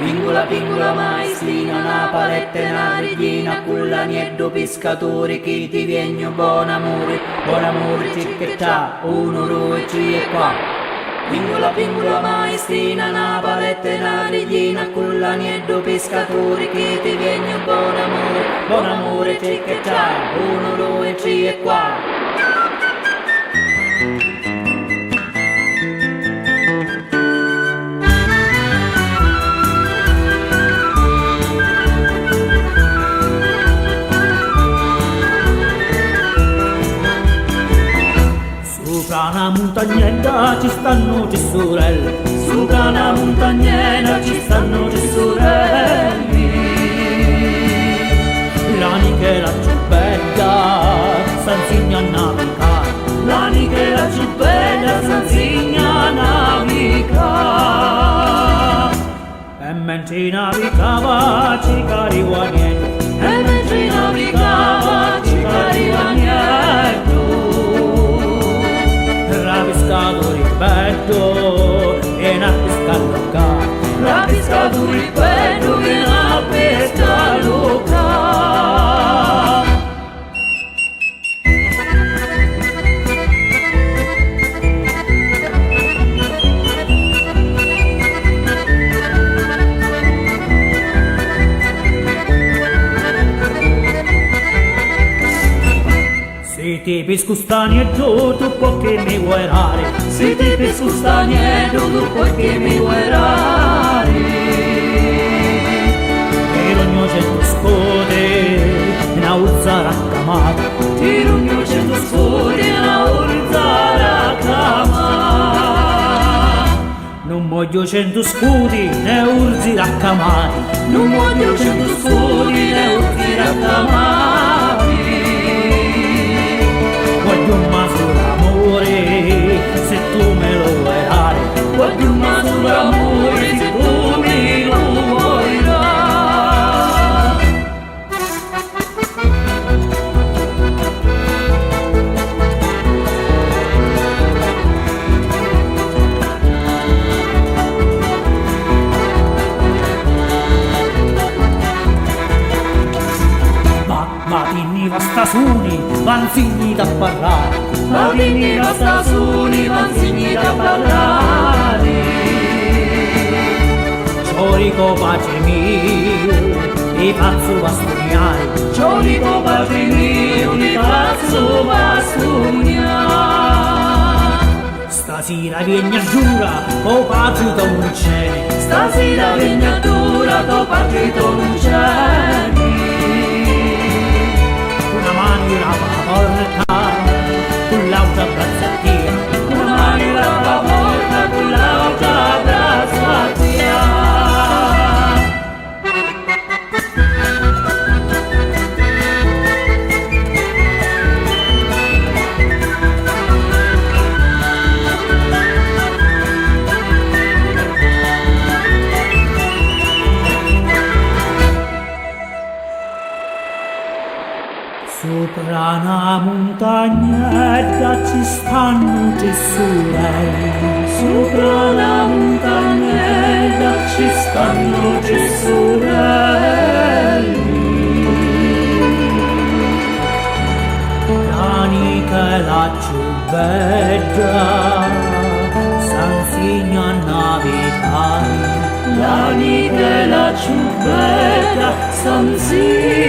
Pingula maestrina, una paletta e una regina, culla nieddo pescatori che ti viene buon amore cicchetta, 1, 2, 3 e qua. Pingula maestrina, una paletta e una regina, culla nieddo pescatori che ti viene buon amore cicchetta, 1, 2, 3 e qua. Sopra una montagnetta ci stanno tre sorelle, sopra una montagnetta ci stanno tre sorelle. L'amica è la più bella, s'insegna a navigare, l'amica è la più bella, s'insegna a navigare. E mentre navigava ci cariva niente, e mentre navigava ci cariva niente. Pescatori bello e una pesca loca, la pescatori bello e una pesca loca. Se ti pesco stagneto tu puoi che mi guardare, se ti pesco stagneto tu puoi che mi guardare. Per ogni 100 scode una urza raccamata, per ogni 100 scode una urza raccamata. Non voglio 100 scudi né urzi raccamati, non voglio 100 scudi né urzi raccamati. Voglio un maso d'amore, se tu me lo vuoi dare. Voglio un maso d'amore, se tu me lo vuoi dare. Ma dimmi basta suni, vanzigni da parlare, ma dimmi basta suni, vanzigni da parlare. Ciorico pace mio, mi faccio bastugnare, ciorico pace mio, mi faccio bastugnare. Stasera vieni a giura, tuo padre non c'è, stasera vieni a giura, tuo padre non c'è. La porta con l'auto abbracciatia, una mano la porta con l'auto abbracciatia. Sopra una montagnetta ci stanno tre sorelle, sopra una montagnetta ci stanno tre sorelle. L'amica è la più bella, s'insegna a navigare, l'amica è la più bella, s'insegna